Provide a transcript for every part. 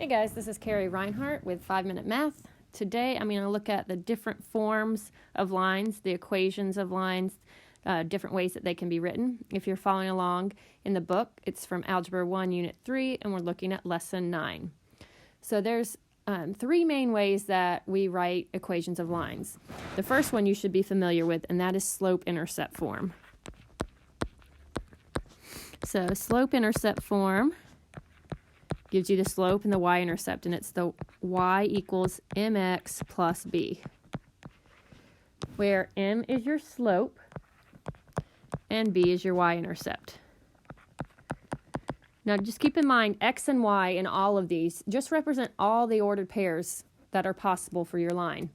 Hey guys, this is Carrie Rhinehart with 5-Minute Math. Today I'm going to look at the different forms of lines, the equations of lines, different ways that they can be written. If you're following along in the book, it's from Algebra 1, Unit 3, and we're looking at Lesson 9. So there's three main ways that we write equations of lines. The first one you should be familiar with, and that is slope-intercept form. So slope-intercept form gives you the slope and the y-intercept, and it's the y equals mx plus b, where m is your slope and b is your y-intercept. Now just keep in mind x and y in all of these just represent all the ordered pairs that are possible for your line.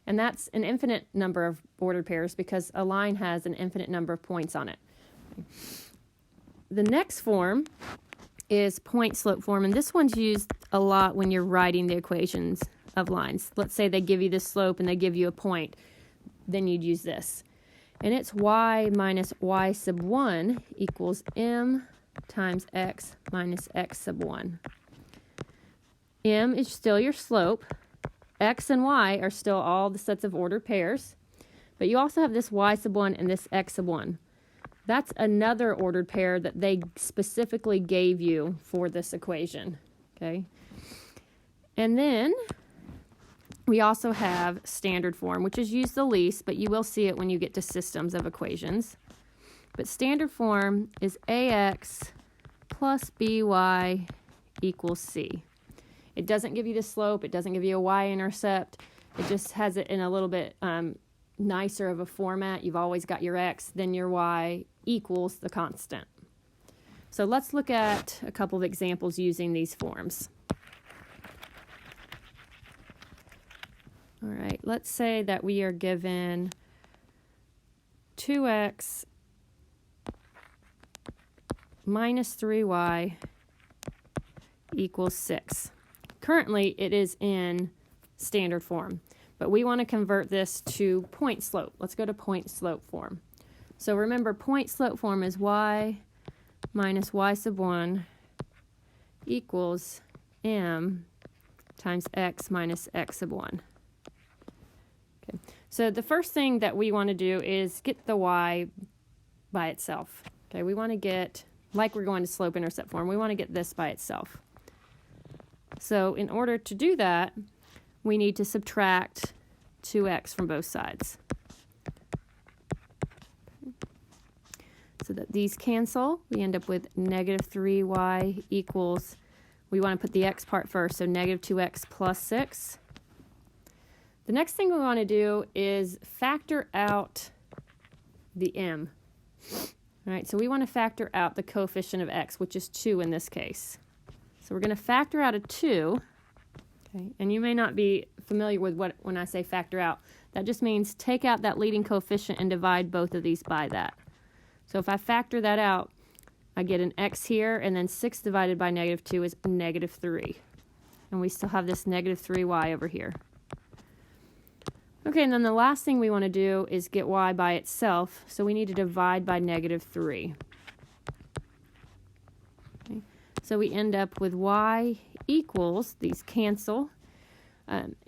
And that's an infinite number of ordered pairs because a line has an infinite number of points on it. The next form is point-slope form, and this one's used a lot when you're writing the equations of lines. Let's say they give you the slope and they give you a point, then you'd use this. And it's y minus y sub 1 equals m times x minus x sub 1. M is still your slope. X and y are still all the sets of ordered pairs, but you also have this y sub 1 and this x sub 1. That's another ordered pair that they specifically gave you for this equation, okay? And then we also have standard form, which is used the least, but you will see it when you get to systems of equations. But standard form is ax plus by equals c. It doesn't give you the slope. It doesn't give you a y-intercept. It just has it in a little bit nicer of a format. You've always got your x, then your y equals the constant. So let's look at a couple of examples using these forms. All right, let's say that we are given 2x minus 3y equals 6. Currently, it is in standard form, but we want to convert this to point slope. Let's go to point slope form. So remember, point slope form is y minus y sub 1 equals m times x minus x sub 1. Okay. So the first thing that we want to do is get the y by itself. Okay, we want to get, like we're going to slope-intercept form, we want to get this by itself. So in order to do that, we need to subtract 2x from both sides. So that these cancel, we end up with negative 3y equals, we want to put the x part first, so negative 2x plus 6. The next thing we want to do is factor out the m. All right, so we want to factor out the coefficient of x, which is 2 in this case. So we're going to factor out a 2. Okay, and you may not be familiar with what when I say factor out. That just means take out that leading coefficient and divide both of these by that. So if I factor that out, I get an x here, and then 6 divided by negative 2 is negative 3. And we still have this negative 3y over here. Okay, and then the last thing we want to do is get y by itself, so we need to divide by negative 3. Okay, so we end up with y equals, these cancel.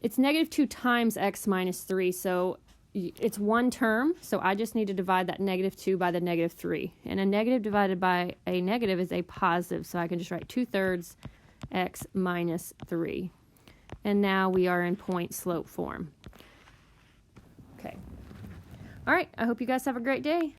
It's negative 2 times x minus 3, so it's one term, so I just need to divide that negative 2 by the negative 3. And a negative divided by a negative is a positive, so I can just write 2/3 x minus 3. And now we are in point slope form. Okay. All right, I hope you guys have a great day.